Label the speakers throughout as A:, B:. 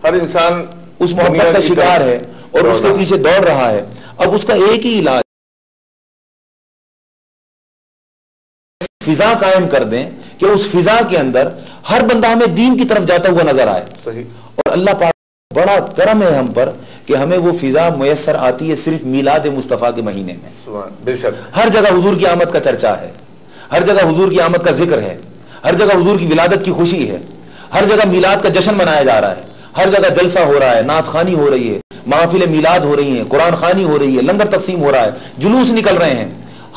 A: ہر انسان
B: اس محبت کا شکار ہے اور اس کے پیچھے دوڑ رہا ہے. اب اس کا ایک ہی علاج فضا قائم کر دیں کہ اس فضا کے اندر ہر بندہ ہمیں دین کی طرف جاتا ہوا نظر آئے.
A: صحیح.
B: اور اللہ پاک بڑا کرم ہے ہم پر کہ ہمیں وہ فضا میسر آتی ہے صرف میلاد مصطفیٰ کے مہینے میں.
A: بے شک
B: ہر جگہ حضور کی آمد کا چرچا ہے, ہر جگہ حضور کی آمد کا ذکر ہے, ہر جگہ حضور کی ولادت کی خوشی ہے, ہر جگہ میلاد کا جشن منایا جا رہا ہے, ہر جگہ جلسہ ہو رہا ہے, نعت خوانی ہو رہی ہے, محافل میلاد ہو رہی ہیں, قرآن خوانی ہو رہی ہے, لنگر تقسیم ہو رہا ہے, جلوس نکل رہے ہیں.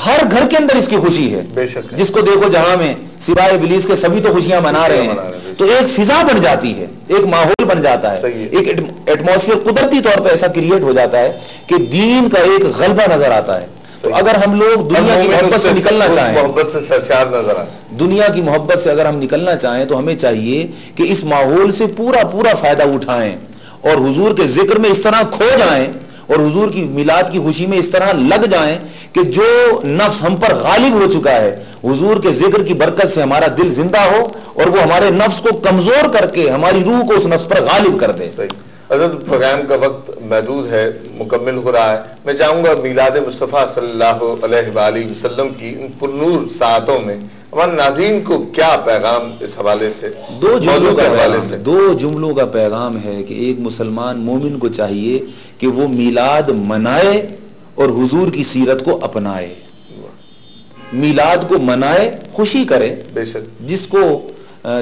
B: ہر گھر کے اندر اس کی خوشی ہے.
A: بے شک.
B: جس کو دیکھو جہاں میں سوائے ابلیس کے سبھی تو خوشیاں منا رہے ہیں. تو ایک فضا بن جاتی ہے, ایک ماحول بن جاتا ہے, ایک ایٹماسفیئر قدرتی طور پہ ایسا کریٹ ہو جاتا ہے کہ دین کا ایک غلبہ نظر آتا ہے. تو اگر ہم لوگ دنیا کی محبت سے نکلنا چاہیں,
A: محبت سے سرشار نظر آئے,
B: دنیا کی محبت سے اگر ہم نکلنا چاہیں تو ہمیں چاہیے کہ اس ماحول سے پورا فائدہ اٹھائیں اور حضور کے ذکر میں اس طرح کھو جائیں اور حضور کی میلاد کی خوشی میں اس طرح لگ جائیں کہ جو نفس ہم پر غالب ہو چکا ہے حضور کے ذکر کی برکت سے ہمارا دل زندہ ہو اور وہ ہمارے نفس کو کمزور کر کے ہماری روح کو اس نفس پر غالب کر دے.
A: حضرت پروگرام کا وقت محدود ہے, مکمل ہو رہا ہے. میں چاہوں گا میلاد مصطفیٰ صلی اللہ علیہ وآلہ وسلم کی ان پرنور ساعتوں میں ہمارے ناظرین کو کیا پیغام اس حوالے سے,
B: دو جملوں کا پیغام ہے کہ ایک مسلمان مومن کو چاہیے کہ وہ میلاد منائے اور حضور کی سیرت کو اپنائے. میلاد کو منائے, خوشی کرے,
A: بے شک,
B: جس کو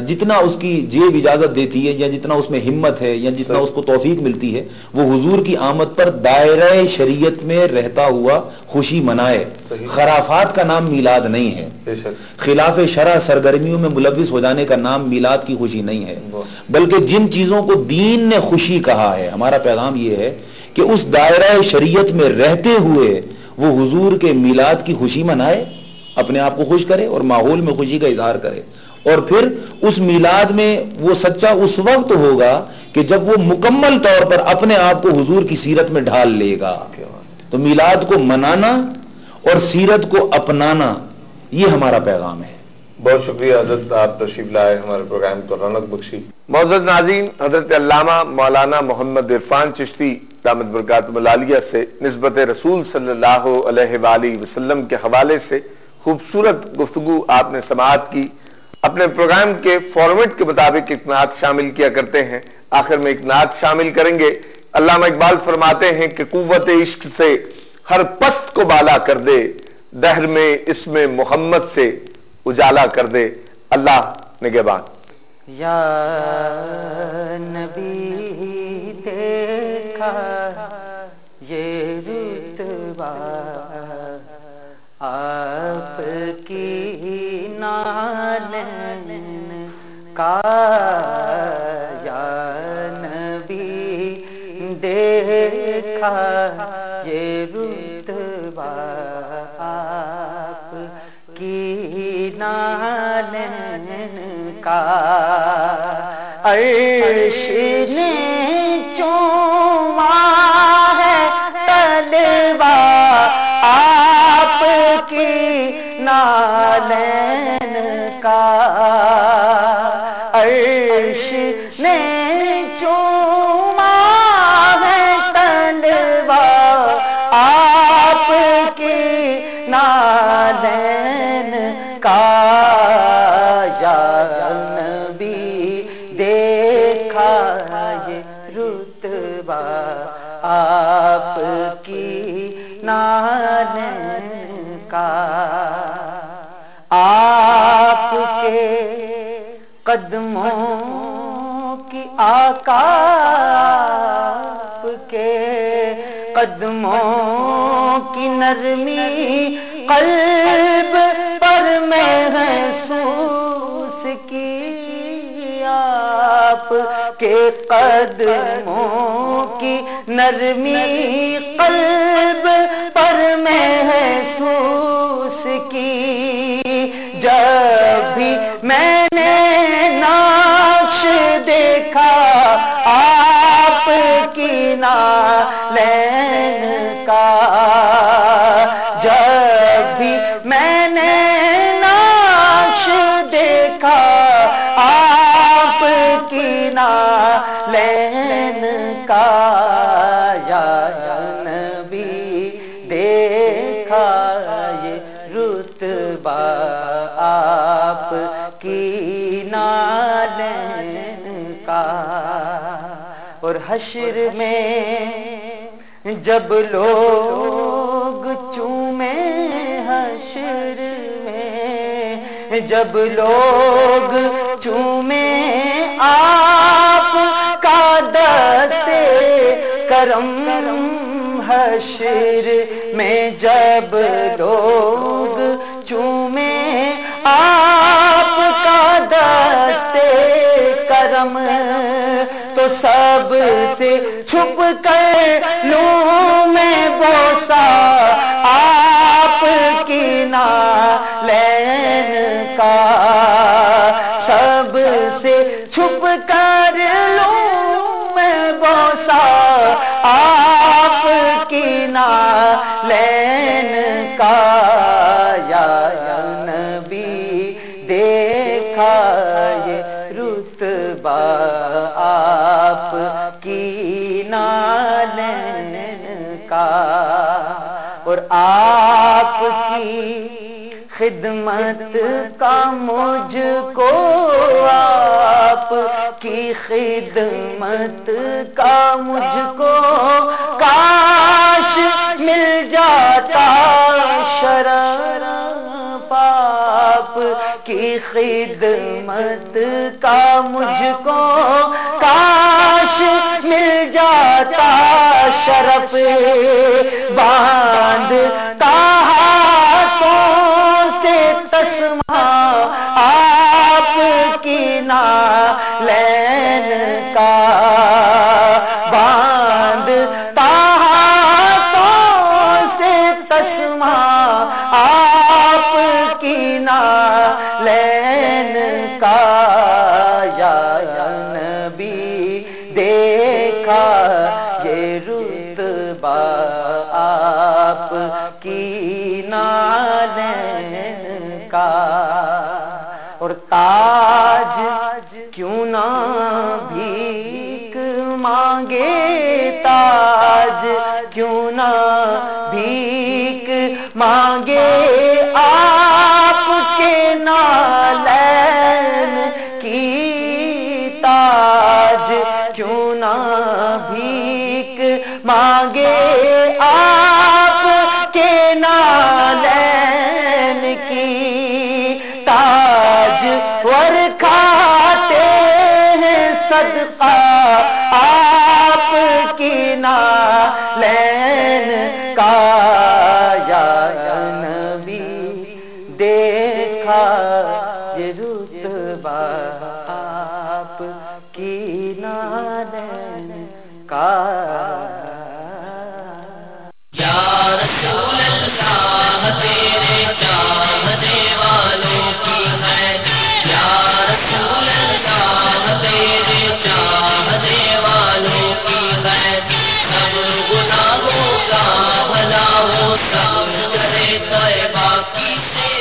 B: جتنا اس کی جیب اجازت دیتی ہے یا جتنا اس میں ہمت ہے یا جتنا اس کو توفیق ملتی ہے وہ حضور کی آمد پر دائرہ شریعت میں رہتا ہوا خوشی منائے. خرافات کا نام میلاد نہیں ہے, خلاف شرع سرگرمیوں میں ملوث ہو جانے کا نام میلاد کی خوشی نہیں ہے, بلکہ جن چیزوں کو دین نے خوشی کہا ہے, ہمارا پیغام یہ ہے کہ اس دائرہ شریعت میں رہتے ہوئے وہ حضور کے میلاد کی خوشی منائے, اپنے آپ کو خوش کرے اور ماحول میں خوشی کا اظہار کرے. اور پھر اس میلاد میں وہ سچا اس وقت ہوگا کہ جب وہ مکمل طور پر اپنے آپ کو حضور کی سیرت میں ڈھال لے گا. تو میلاد کو منانا اور سیرت کو اپنانا یہ ہمارا پیغام ہے.
A: بہت شکریہ حضرت, آپ تشریف لائے, ہمارے پروگرام کو رونق بخشی. معزز ناظرین, حضرت علامہ مولانا محمد عرفان چشتی دامت برکاتہ العالیہ سے نسبت رسول صلی اللہ علیہ وآلہ وسلم کے حوالے سے خوبصورت گفتگو آپ نے سماعت کی. اپنے پروگرام کے فارمیٹ کے مطابق ایک نعت شامل کیا کرتے ہیں, آخر میں ایک نعت شامل کریں گے. علامہ اقبال فرماتے ہیں کہ قوت عشق سے ہر پست کو بالا کر دے, دہر میں اسم محمد سے اجالا کر دے. اللہ نگہبان.
C: یا نبی دیکھا یہ رتبہ آپ کی نالین کا, یا نبی دیکھا یہ رتبہ آپ کی نالین کا, عرش نے چوما ہے طلبہ آپ کی نالین کا, عرش نے چوما ہے طلبہ آپ کی نالین کا, یا نبی دیکھا یہ رتبہ آپ کی نالین کا. آپ کے قدموں کی آقا, آپ کے قدموں کی نرمی قلب پر محسوس کی, آپ کے قدموں کی نرمی قلب پر محسوس کی. جب بھی میں نے نقش دیکھا آپ کی نالین کا, جب بھی میں نے نقش دیکھا آپ کی نالین نالین کا یا نبی دیکھا یہ رتبہ آپ کی نالین کا. اور حشر میں جب لوگ چومے حشر میں جب لوگ چومے آپ کا دستے کرم حشر میں جب لوگ چومے آپ کا دستے کرم تو سب سے چھپ کر لوں میں بوسہ آپ کی نالین کا. سب سے چھپ کر لوں میں بوسہ آپ کی نالین کا یا نبی دیکھا یہ رتبہ آپ کی نالین کا. اور آپ کی خدمت کا مجھ کو آپ کی خدمت کا مجھ کو کاش مل جاتا شرف آپ کی خدمت کا مجھ کو کاش مل جاتا شرف. باندھتا ہاتھوں سے تسمہ آپ کی نالین کا. باندھتا ہاتھوں سے تسمہ آپ کی نالین کا یا نبی دیکھا یہ رتبہ آپ کی نالین کا. اور تاج کیوں نہ بھیک مانگے تاج کیوں نہ بھیک مانگے آپ کے نالین کی. تاج کیوں نہ بھیک مانگے آپ کے نالین کی. تاج ور کھاتے ہیں صدقہ آپ کی نالین کا یا نبی دیکھا یہ رتبہ آپ کی نالین کا.
D: یا رسول اللہ تیرے چاہنے والوں کی ہے. یا رسول اللہ تیرے چاہنے والوں کی ہے. سب غلاموں کا بھلا ہو سب کرے طیبہ کی سے.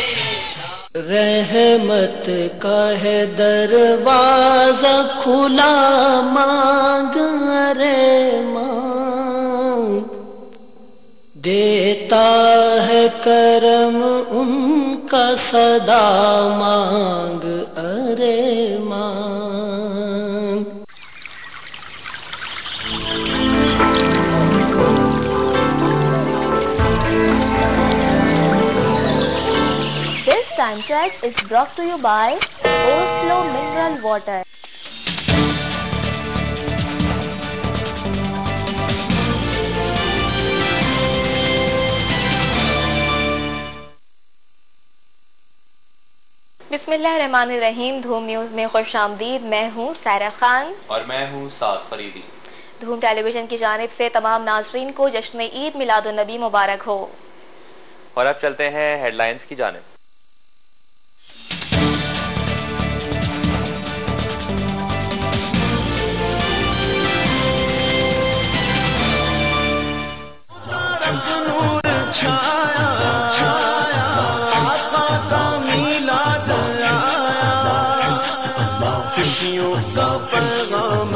E: رحمت کا ہے دروازہ کھلا مانگ رے مانگ. دیتا ہے کرم ان کا صدا مانگ ارے مانگ.
F: This time check is brought to you by Oslo Mineral Water. بسم اللہ الرحمن الرحیم. دھوم نیوز میں خوش آمدید. میں ہوں سائرہ خان
G: اور میں ہوں سعد فریدی.
F: دھوم ٹیلی ویژن کی جانب سے تمام ناظرین کو جشن عید میلاد النبی مبارک ہو.
G: اور اب چلتے ہیں ہیڈ لائنز کی جانب.
D: خوشیوں کا پیغام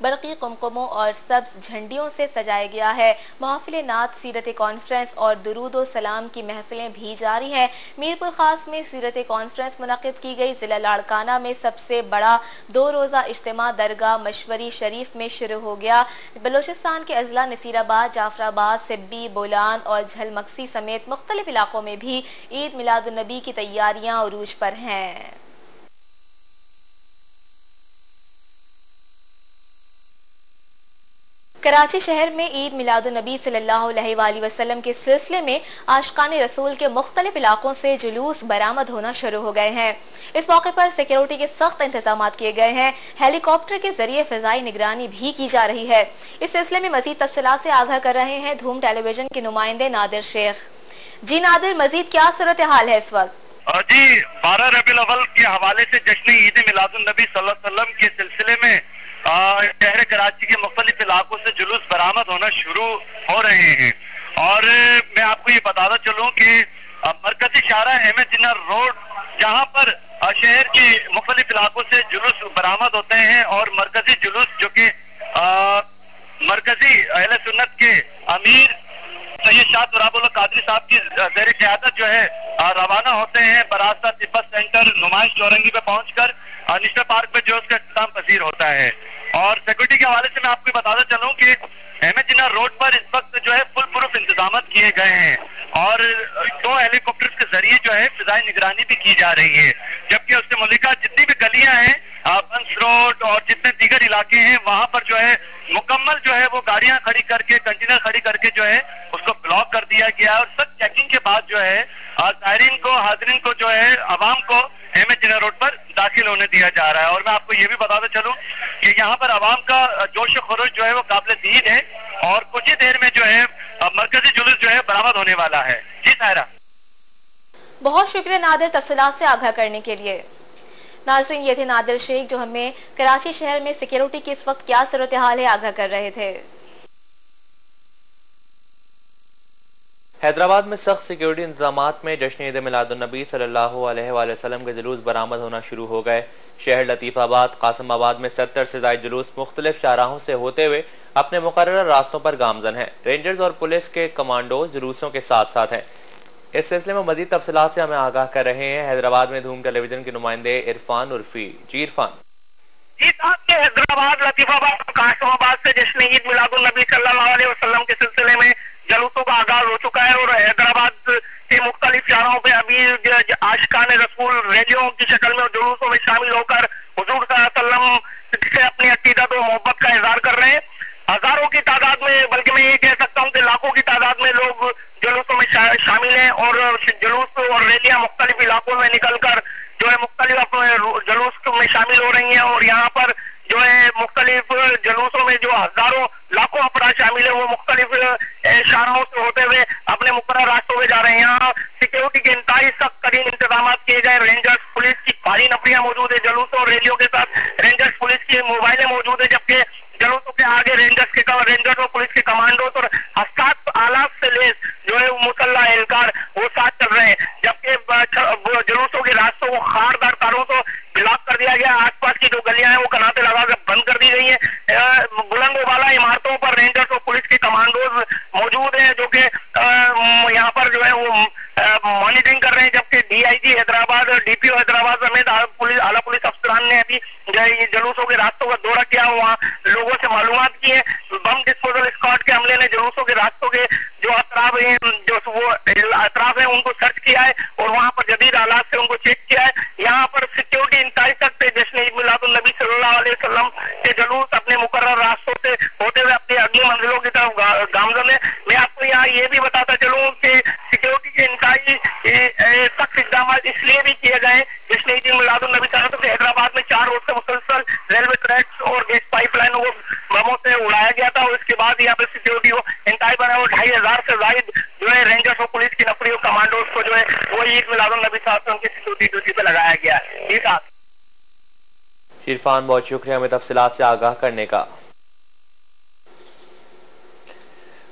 F: برقی قمقموں اور سبز جھنڈیوں سے سجایا گیا ہے۔ محافل نعت، سیرت کانفرنس اور درود و سلام کی محفلیں بھی جاری ہیں۔ میرپور خاص میں سیرت کانفرنس منعقد کی گئی۔ ضلع لاڑکانہ میں سب سے بڑا 2 روزہ اجتماع درگاہ مشوری شریف میں شروع ہو گیا۔ بلوچستان کے اضلاع نصیر آباد، جعفر آباد، سبی، بولان اور جھل مکسی سمیت مختلف علاقوں میں بھی عید میلاد النبی کی تیاریاں عروج پر ہیں۔ کراچی شہر میں عید میلاد النبی صلی اللہ علیہ وآلہ وسلم کے سلسلے میں عاشقان رسول کے مختلف علاقوں سے جلوس برآمد ہونا شروع ہو گئے ہیں۔ اس موقع پر سیکیورٹی کے سخت انتظامات کیے گئے ہیں۔ ہیلی کاپٹر کے ذریعے فضائی نگرانی بھی کی جا رہی ہے۔ اس سلسلے میں مزید تفصیلات سے آگاہ کر رہے ہیں دھوم ٹیلی ویژن کے نمائندے نادر شیخ۔ جی نادر، مزید کیا صورتحال ہے اس وقت؟
H: جی 12 ربیع الاول کے حوالے سے جشن عید میلاد النبی صلی اللہ علیہ وسلم کے سلسلے میں شہر کراچی کے مختلف علاقوں سے جلوس برآمد ہونا شروع ہو رہے ہیں، اور میں آپ کو یہ بتاتا چلوں کہ مرکزی شاہراہ احمد جناح روڈ جہاں پر شہر کے مختلف علاقوں سے جلوس برآمد ہوتے ہیں، اور مرکزی جلوس جو کہ مرکزی اہل سنت کے امیر سید شاہ تراب اللہ قادری صاحب کی زیر قیادت جو ہے روانہ ہوتے ہیں، براستہ تبت سینٹر نمائش چورنگی پہ پہنچ کر نیشنل پارک پہ جو اس کا اختتام پذیر ہوتا ہے۔ اور سیکورٹی کے حوالے سے میں آپ کو بتاتا چلوں کہ احمد جناح روڈ پر اس وقت جو ہے فل پروف انتظامات کیے گئے ہیں، اور 2 ہیلی کاپٹر کے ذریعے جو ہے فضائی نگرانی بھی کی جا رہی ہے، جبکہ اس سے ملکہ جتنی بھی گلیاں ہیں، بنس روڈ اور جتنے دیگر علاقے ہیں، وہاں پر جو ہے مکمل جو ہے وہ گاڑیاں کھڑی کر کے، کنٹینر کھڑی کر کے جو ہے اس کو بلاک کر دیا گیا ہے، اور سب چیکنگ کے بعد جو ہے زائرین کو، حاضرین کو جو ہے عوام کو احمد جناح روڈ پر داخل ہونے دیا جا رہا ہے۔ اور میں آپ کو یہ بھی بتاتا چلوں کہ یہاں پر عوام کا جوش و خروش جو ہے وہ قابل دید ہے، اور کچھ ہی دیر میں جو ہے مرکزی جلوس جو ہے برآمد ہونے والا ہے۔ جی سائرہ،
F: بہت شکریہ نادر تفصیلات سے آگاہ کرنے کے لیے۔ ناظرین، یہ تھے نادر شیخ جو ہمیں کراچی شہر میں سیکیورٹی کی اس وقت کیا صورتحال ہے آگاہ کر رہے تھے۔
G: حیدرآباد میں سخت سیکیورٹی انتظامات میں جشن عید میلاد النبی صلی اللہ علیہ وآلہ وسلم کے جلوس برآمد ہونا شروع ہو گئے۔ شہر لطیف آباد، قاسم آباد میں 70 سے زائد جلوس مختلف شاہراہوں سے ہوتے ہوئے اپنے مقررہ راستوں پر گامزن ہیں۔ رینجرز اور پولیس کے کمانڈوز جلوسوں کے ساتھ ساتھ ہیں۔ اس سلسلے میں مزید تفصیلات سے ہمیں آگاہ کر رہے ہیں حیدرآباد میں دھوم ٹیلی ویژن کے نمائندے عرفان عرفی۔ جی عرفان۔
H: جی صاحب، کے حیدرآباد، لطیف آباد اور قاسم آباد سے جشن عید میلاد النبی صلی اللہ علیہ وسلم کے سلسلے میں جلوسوں کا آغاز ہو چکا ہے، اور حیدرآباد کے مختلف شہروں پہ ابھی عاشقان رسول ریلیوں کی شکل میں جلوسوں میں شامل ہو کر حضور صلی اللہ علیہ وسلم سے اپنی عقیدت و محبت کا اظہار کر رہے ہیں۔ ہزاروں کی تعداد میں، بلکہ میں یہ کہہ سکتا ہوں کہ لاکھوں کی تعداد میں لوگ جلوسوں میں شامل ہیں، اور جلوس اور ریلیاں مختلف علاقوں میں نکل کر جو ہے مختلف جلوس میں شامل ہو رہی ہیں، اور یہاں پر جو ہے مختلف جلوسوں میں جو ہزاروں لاکھوں افراد شامل ہیں وہ مختلف شاہراہوں سے ہوتے ہوئے اپنے مقررہ راستوں میں جا رہے ہیں۔ یہاں سیکیورٹی کے انتہائی سخت ترین انتظامات کیے گئے۔ رینجرز پولیس کی بھاری نفریاں موجود ہے جلوسوں اور ریلیوں کے ساتھ، رینجرز پولیس کی موبائلیں موجود ہیں، جبکہ جلوسوں کے آگے رینجرز اور پولیس کے کمانڈوز اور حساس آلات سے لیس جو ہے مسلح اہلکار وہ ساتھ چل رہے ہیں، جبکہ جلوسوں کے راستوں کو خاردار تاروں سے بلاک کر دیا گیا۔ آس پاس کی جو گلیاں ہیں وہ کناتے لگا کر بند کر دی گئی ہیں۔ بلند و بالا عمارتوں پر رینجرز اور پولیس کے کمانڈوز موجود ہیں جو کہ یہاں پر جو ہے وہ مانیٹرنگ کر رہے ہیں، جبکہ D I G Hyderabad, D P O Hyderabad سمیت اعلیٰ پولیس افسران نے ابھی جو ہے یہ جلوسوں کے راستوں کا دورہ کیا، وہاں لوگوں سے معلومات کی ہے۔ بم ڈسپوزل اسکواڈ کے عملے نے جلوسوں کے راستوں کے جو اطراف ہیں ان کو سرچ کیا ہے، اور وہاں پر جدید آلات سے ان کو چیک کیا ہے۔ یہاں پر سیکیورٹی انتہائی سخت ہے۔ جشن عید میلاد النبی صلی اللہ علیہ وسلم کے جلوس اپنے مقررہ راستوں سے ہوتے ہوئے اپنی اگلی منزلوں کی طرف گامزن ہے۔ میں آپ کو یہاں یہ بھی بتاتا چلوں کہ سیکیورٹی کے انتہائی سخت اقدامات اس لیے بھی کیے گئے ہیں۔ جشن عید میلاد النبی صلی اللہ علیہ وسلم حیدرآباد میں 4 روز سے مسلسل ریلوے ٹریکس اور گیس پائپ لائنوں کو بموں سے اڑایا گیا تھا، اور اس کے بعد یہاں پہ سیکیورٹی کو انتہائی بنا اور 2500 سے زائد جو ہے رینجرز اور پولیس کی نفری اور کمانڈوز کو جو ہے وہ عید میلاد النبی صلی اللہ علیہ وسلم کی سیکیورٹی ڈیوٹی پہ لگایا گیا ہے۔ جی صاحب۔
G: عرفان، بہت شکریہ ہمیں تفصیلات سے آگاہ کرنے کا۔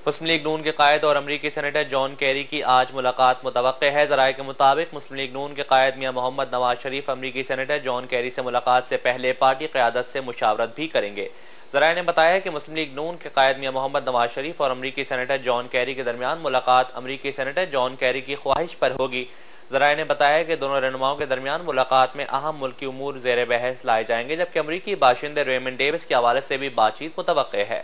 G: مسلم لیگ نون کے قائد اور امریکی سینیٹر جان کیری کی آج ملاقات متوقع ہے۔ ذرائع کے مطابق مسلم لیگ نون کے قائد میاں محمد نواز شریف امریکی سینیٹر جان کیری سے ملاقات سے پہلے پارٹی قیادت سے مشاورت بھی کریں گے۔ ذرائع نے بتایا کہ مسلم لیگ نون کے قائد میاں محمد نواز شریف اور امریکی سینیٹر جان کیری کے درمیان ملاقات امریکی سینیٹر جان کیری کی خواہش پر ہوگی۔ ذرائع نے بتایا کہ دونوں رہنماؤں کے درمیان ملاقات میں اہم ملکی امور زیر بحث لائے جائیں گے، جبکہ امریکی باشندے ریمنڈ ڈیوس کے حوالے سے بھی بات چیت متوقع ہے۔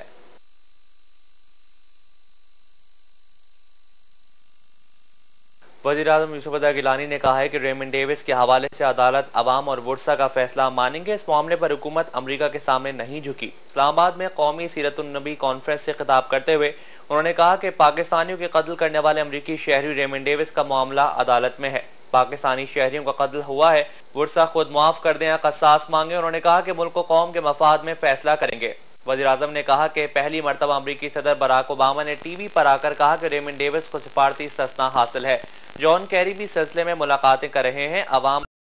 G: وزیر اعظم یوسف رضا گیلانی نے کہا ہے کہ ریمنڈ ڈیوس کے حوالے سے عدالت عوام اور ورثہ کا فیصلہ مانیں گے۔ اس معاملے پر حکومت امریکہ کے سامنے نہیں جھکی۔ اسلام آباد میں قومی سیرت النبی کانفرنس سے خطاب کرتے ہوئے انہوں نے کہا کہ پاکستانیوں کے قتل کرنے والے امریکی شہری ریمنڈ ڈیوس کا معاملہ عدالت میں ہے۔ پاکستانی شہریوں کا قتل ہوا ہے، ورثہ خود معاف کر دیں یا قصاص مانگیں۔ انہوں نے کہا کہ ملک و قوم کے مفاد میں فیصلہ کریں گے۔ وزیر اعظم نے کہا کہ پہلی مرتبہ امریکی صدر براک اوباما نے ٹی وی پر آ کر کہا کہ ریمنڈ ڈیوس کو سفارتی استثناء حاصل ہے۔ جان کیری بھی سلسلے میں ملاقاتیں کر رہے ہیں۔ عوام